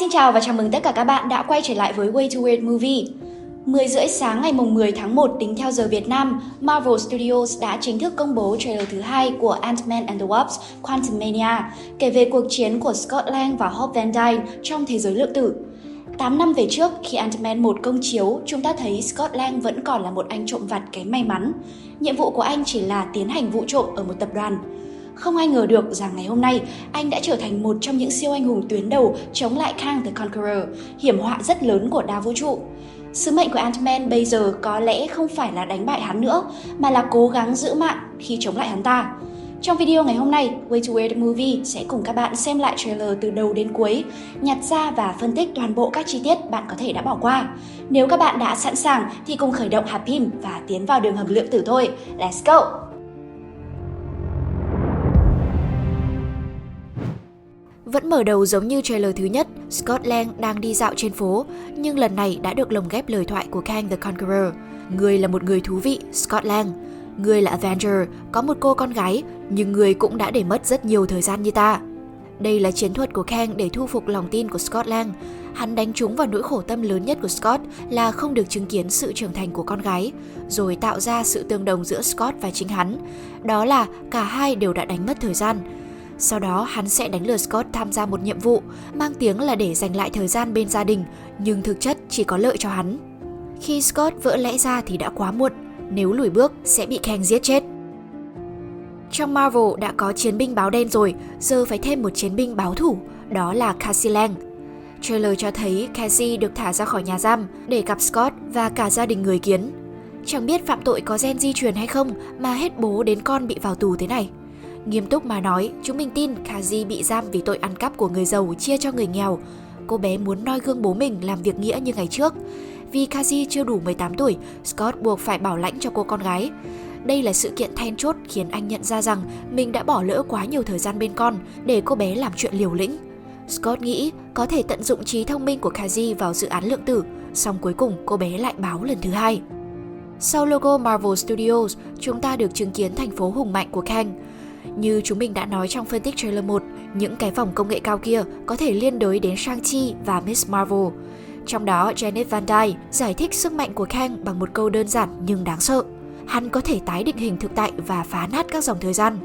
Xin chào và chào mừng tất cả các bạn đã quay trở lại với Way to Weird Movie. 10 rưỡi sáng ngày 10 tháng 1 tính theo giờ Việt Nam, Marvel Studios đã chính thức công bố trailer thứ 2 của Ant-Man and the Wasp: Quantumania, kể về cuộc chiến của Scott Lang và Hope Van Dyne trong thế giới lượng tử. 8 năm về trước, khi Ant-Man 1 công chiếu, chúng ta thấy Scott Lang vẫn còn là một anh trộm vặt kém may mắn. Nhiệm vụ của anh chỉ là tiến hành vụ trộm ở một tập đoàn. Không ai ngờ được rằng ngày hôm nay, anh đã trở thành một trong những siêu anh hùng tuyến đầu chống lại Kang the Conqueror, hiểm họa rất lớn của đa vũ trụ. Sứ mệnh của Ant-Man bây giờ có lẽ không phải là đánh bại hắn nữa, mà là cố gắng giữ mạng khi chống lại hắn ta. Trong video ngày hôm nay, Way to Weird Movie sẽ cùng các bạn xem lại trailer từ đầu đến cuối, nhặt ra và phân tích toàn bộ các chi tiết bạn có thể đã bỏ qua. Nếu các bạn đã sẵn sàng thì cùng khởi động hạt pin và tiến vào đường hầm lượng tử thôi. Let's go! Vẫn mở đầu giống như trailer thứ nhất, Scott Lang đang đi dạo trên phố, nhưng lần này đã được lồng ghép lời thoại của Kang the Conqueror. Ngươi là một người thú vị, Scott Lang. Ngươi là Avenger, có một cô con gái, nhưng ngươi cũng đã để mất rất nhiều thời gian như ta. Đây là chiến thuật của Kang để thu phục lòng tin của Scott Lang. Hắn đánh trúng vào nỗi khổ tâm lớn nhất của Scott là không được chứng kiến sự trưởng thành của con gái, rồi tạo ra sự tương đồng giữa Scott và chính hắn. Đó là cả hai đều đã đánh mất thời gian. Sau đó hắn sẽ đánh lừa Scott tham gia một nhiệm vụ mang tiếng là để giành lại thời gian bên gia đình, nhưng thực chất chỉ có lợi cho hắn. Khi Scott vỡ lẽ ra thì đã quá muộn, nếu lùi bước sẽ bị Kang giết chết. Trong Marvel đã có chiến binh báo đen rồi, giờ phải thêm một chiến binh báo thủ, đó là Cassie Lang. Trailer cho thấy Cassie được thả ra khỏi nhà giam để gặp Scott và cả gia đình người kiến. Chẳng biết phạm tội có gen di truyền hay không mà hết bố đến con bị vào tù thế này. Nghiêm túc mà nói, chúng mình tin Cassie bị giam vì tội ăn cắp của người giàu chia cho người nghèo. Cô bé muốn noi gương bố mình làm việc nghĩa như ngày trước. Vì Cassie chưa đủ 18 tuổi, Scott buộc phải bảo lãnh cho cô con gái. Đây là sự kiện then chốt khiến anh nhận ra rằng mình đã bỏ lỡ quá nhiều thời gian bên con để cô bé làm chuyện liều lĩnh. Scott nghĩ có thể tận dụng trí thông minh của Cassie vào dự án lượng tử, song cuối cùng cô bé lại báo lần thứ hai. Sau logo Marvel Studios, chúng ta được chứng kiến thành phố hùng mạnh của Kang. Như chúng mình đã nói trong phân tích trailer 1, những cái vòng công nghệ cao kia có thể liên đới đến Shang-Chi và Miss Marvel. Trong đó, Janet Van Dyne giải thích sức mạnh của Kang bằng một câu đơn giản nhưng đáng sợ. Hắn có thể tái định hình thực tại và phá nát các dòng thời gian.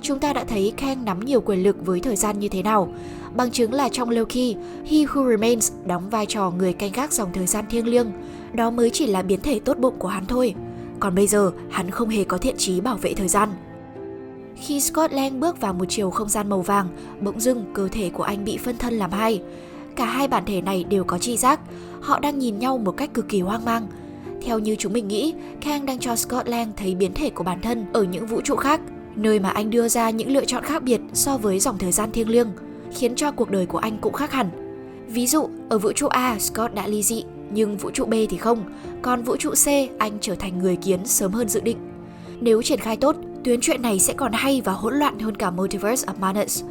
Chúng ta đã thấy Kang nắm nhiều quyền lực với thời gian như thế nào. Bằng chứng là trong Loki, He Who Remains đóng vai trò người canh gác dòng thời gian thiêng liêng. Đó mới chỉ là biến thể tốt bụng của hắn thôi. Còn bây giờ, hắn không hề có thiện chí bảo vệ thời gian. Khi Scott Lang bước vào một chiều không gian màu vàng, bỗng dưng cơ thể của anh bị phân thân làm hai. Cả hai bản thể này đều có tri giác, họ đang nhìn nhau một cách cực kỳ hoang mang. Theo như chúng mình nghĩ, Kang đang cho Scott Lang thấy biến thể của bản thân ở những vũ trụ khác, nơi mà anh đưa ra những lựa chọn khác biệt so với dòng thời gian thiêng liêng, khiến cho cuộc đời của anh cũng khác hẳn. Ví dụ, ở vũ trụ A, Scott đã ly dị, nhưng vũ trụ B thì không, còn vũ trụ C, anh trở thành người kiến sớm hơn dự định. Nếu triển khai tốt, tuyến truyện này sẽ còn hay và hỗn loạn hơn cả Multiverse of Madness.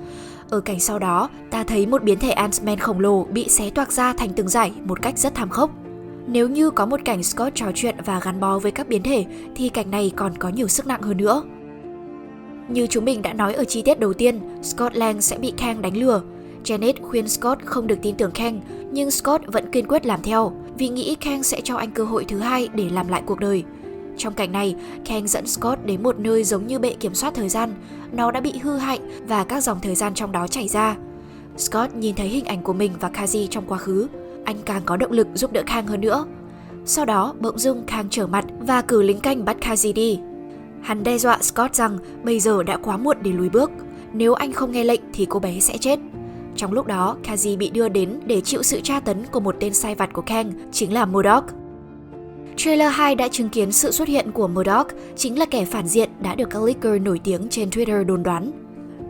Ở cảnh sau đó, ta thấy một biến thể Ant-Man khổng lồ bị xé toạc ra thành từng dải một cách rất thảm khốc. Nếu như có một cảnh Scott trò chuyện và gắn bó với các biến thể, thì cảnh này còn có nhiều sức nặng hơn nữa. Như chúng mình đã nói ở chi tiết đầu tiên, Scott Lang sẽ bị Kang đánh lừa. Janet khuyên Scott không được tin tưởng Kang, nhưng Scott vẫn kiên quyết làm theo, vì nghĩ Kang sẽ cho anh cơ hội thứ hai để làm lại cuộc đời. Trong cảnh này, Kang dẫn Scott đến một nơi giống như bệ kiểm soát thời gian. Nó đã bị hư hại và các dòng thời gian trong đó chảy ra. Scott nhìn thấy hình ảnh của mình và Cassie trong quá khứ. Anh càng có động lực giúp đỡ Kang hơn nữa. Sau đó, bỗng dưng Kang trở mặt và cử lính canh bắt Cassie đi. Hắn đe dọa Scott rằng bây giờ đã quá muộn để lùi bước. Nếu anh không nghe lệnh thì cô bé sẽ chết. Trong lúc đó, Cassie bị đưa đến để chịu sự tra tấn của một tên sai vặt của Kang, chính là MODOK. Trailer 2 đã chứng kiến sự xuất hiện của MODOK, chính là kẻ phản diện đã được các leaker nổi tiếng trên Twitter đồn đoán.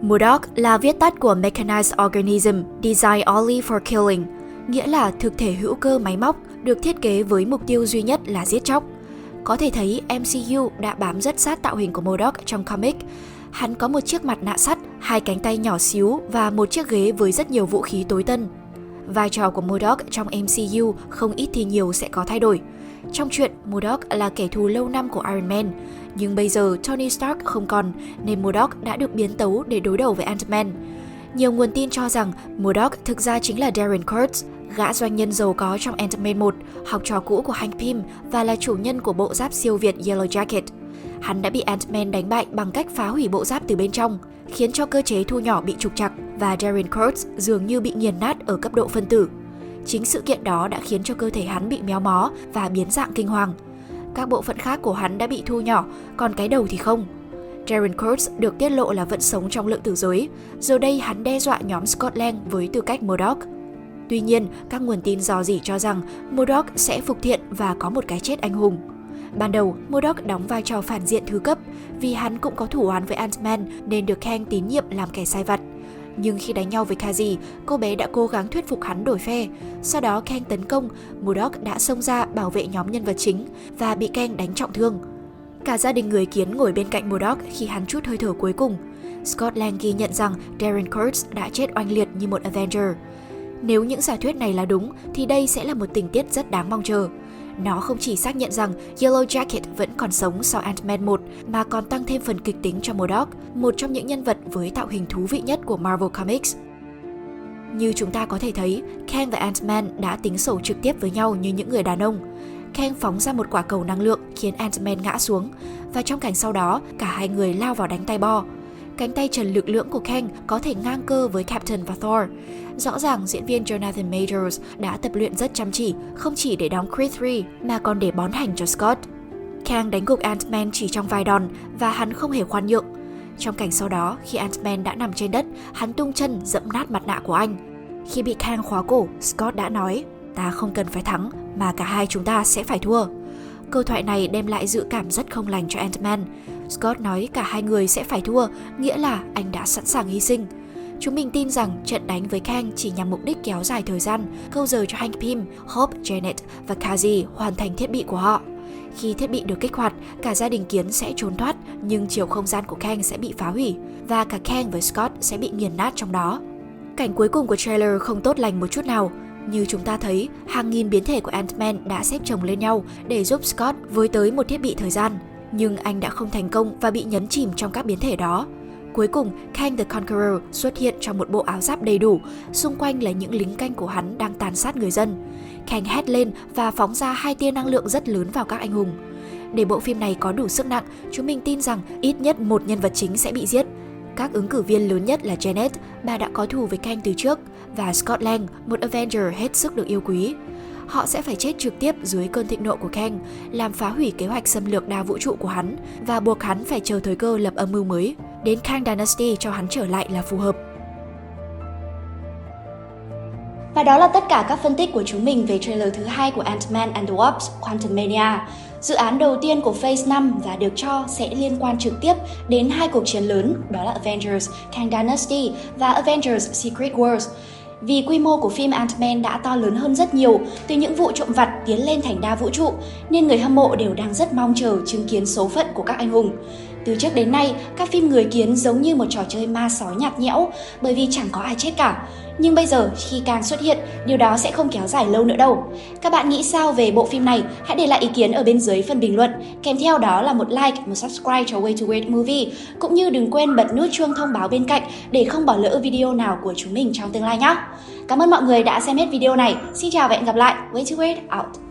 MODOK là viết tắt của Mechanized Organism Designed Only for Killing, nghĩa là thực thể hữu cơ máy móc được thiết kế với mục tiêu duy nhất là giết chóc. Có thể thấy MCU đã bám rất sát tạo hình của MODOK trong comic. Hắn có một chiếc mặt nạ sắt, hai cánh tay nhỏ xíu và một chiếc ghế với rất nhiều vũ khí tối tân. Vai trò của MODOK trong MCU không ít thì nhiều sẽ có thay đổi. Trong truyện, MODOK là kẻ thù lâu năm của Iron Man, nhưng bây giờ Tony Stark không còn nên MODOK đã được biến tấu để đối đầu với Ant-Man. Nhiều nguồn tin cho rằng MODOK thực ra chính là Darren Kurtz, gã doanh nhân giàu có trong Ant-Man 1, học trò cũ của Hank Pym và là chủ nhân của bộ giáp siêu việt Yellow Jacket. Hắn đã bị Ant-Man đánh bại bằng cách phá hủy bộ giáp từ bên trong, khiến cho cơ chế thu nhỏ bị trục trặc và Darren Kurtz dường như bị nghiền nát ở cấp độ phân tử. Chính sự kiện đó đã khiến cho cơ thể hắn bị méo mó và biến dạng kinh hoàng. Các bộ phận khác của hắn đã bị thu nhỏ, còn cái đầu thì không. Darren Kurtz được tiết lộ là vẫn sống trong lượng tử giới, giờ đây hắn đe dọa nhóm Scott Lang với tư cách MODOK. Tuy nhiên, các nguồn tin rò rỉ cho rằng MODOK sẽ phục thiện và có một cái chết anh hùng. Ban đầu, MODOK đóng vai trò phản diện thứ cấp vì hắn cũng có thủ oán với Ant-Man nên được Kang tín nhiệm làm kẻ sai vặt. Nhưng khi đánh nhau với Kazi, cô bé đã cố gắng thuyết phục hắn đổi phe. Sau đó Kang tấn công, MODOK đã xông ra bảo vệ nhóm nhân vật chính và bị Kang đánh trọng thương. Cả gia đình người kiến ngồi bên cạnh MODOK khi hắn trút hơi thở cuối cùng. Scott Lang ghi nhận rằng Darren Kurtz đã chết oanh liệt như một Avenger. Nếu những giả thuyết này là đúng thì đây sẽ là một tình tiết rất đáng mong chờ. Nó không chỉ xác nhận rằng Yellow Jacket vẫn còn sống sau Ant-Man 1 mà còn tăng thêm phần kịch tính cho MODOK, một trong những nhân vật với tạo hình thú vị nhất của Marvel Comics. Như chúng ta có thể thấy, Kang và Ant-Man đã tính sổ trực tiếp với nhau như những người đàn ông. Kang phóng ra một quả cầu năng lượng khiến Ant-Man ngã xuống, và trong cảnh sau đó, cả hai người lao vào đánh tay bo. Cánh tay trần lực lưỡng của Kang có thể ngang cơ với Captain và Thor. Rõ ràng diễn viên Jonathan Majors đã tập luyện rất chăm chỉ, không chỉ để đóng Creed 3 mà còn để bón hành cho Scott. Kang đánh gục Ant-Man chỉ trong vài đòn và hắn không hề khoan nhượng. Trong cảnh sau đó, khi Ant-Man đã nằm trên đất, hắn tung chân dẫm nát mặt nạ của anh. Khi bị Kang khóa cổ, Scott đã nói, "Ta không cần phải thắng, mà cả hai chúng ta sẽ phải thua." Câu thoại này đem lại dự cảm rất không lành cho Ant-Man. Scott nói cả hai người sẽ phải thua, nghĩa là anh đã sẵn sàng hy sinh. Chúng mình tin rằng trận đánh với Kang chỉ nhằm mục đích kéo dài thời gian, câu giờ cho Hank Pym, Hope, Janet và Kazi hoàn thành thiết bị của họ. Khi thiết bị được kích hoạt, cả gia đình kiến sẽ trốn thoát, nhưng chiều không gian của Kang sẽ bị phá hủy và cả Kang với Scott sẽ bị nghiền nát trong đó. Cảnh cuối cùng của trailer không tốt lành một chút nào. Như chúng ta thấy, hàng nghìn biến thể của Ant-Man đã xếp chồng lên nhau để giúp Scott với tới một thiết bị thời gian. Nhưng anh đã không thành công và bị nhấn chìm trong các biến thể đó. Cuối cùng, Kang the Conqueror xuất hiện trong một bộ áo giáp đầy đủ, xung quanh là những lính canh của hắn đang tàn sát người dân. Kang hét lên và phóng ra 2 tia năng lượng rất lớn vào các anh hùng. Để bộ phim này có đủ sức nặng, chúng mình tin rằng ít nhất một nhân vật chính sẽ bị giết. Các ứng cử viên lớn nhất là Janet, bà đã có thù với Kang từ trước, và Scott Lang, một Avenger hết sức được yêu quý. Họ sẽ phải chết trực tiếp dưới cơn thịnh nộ của Kang, làm phá hủy kế hoạch xâm lược đa vũ trụ của hắn và buộc hắn phải chờ thời cơ lập âm mưu mới. Đến Kang Dynasty cho hắn trở lại là phù hợp. Và đó là tất cả các phân tích của chúng mình về trailer thứ 2 của Ant-Man and the Wasp: Quantumania. Dự án đầu tiên của Phase 5 và được cho sẽ liên quan trực tiếp đến 2 cuộc chiến lớn, đó là Avengers Kang Dynasty và Avengers Secret Wars. Vì quy mô của phim Ant-Man đã to lớn hơn rất nhiều, từ những vụ trộm vặt tiến lên thành đa vũ trụ, nên người hâm mộ đều đang rất mong chờ chứng kiến số phận của các anh hùng. Từ trước đến nay, các phim người kiến giống như một trò chơi ma sói nhạt nhẽo, bởi vì chẳng có ai chết cả. Nhưng bây giờ, khi Kang xuất hiện, điều đó sẽ không kéo dài lâu nữa đâu. Các bạn nghĩ sao về bộ phim này? Hãy để lại ý kiến ở bên dưới phần bình luận. Kèm theo đó là một like, một subscribe cho Way to Weird Movie. Cũng như đừng quên bật nút chuông thông báo bên cạnh để không bỏ lỡ video nào của chúng mình trong tương lai nhé. Cảm ơn mọi người đã xem hết video này. Xin chào và hẹn gặp lại. Way to Weird out.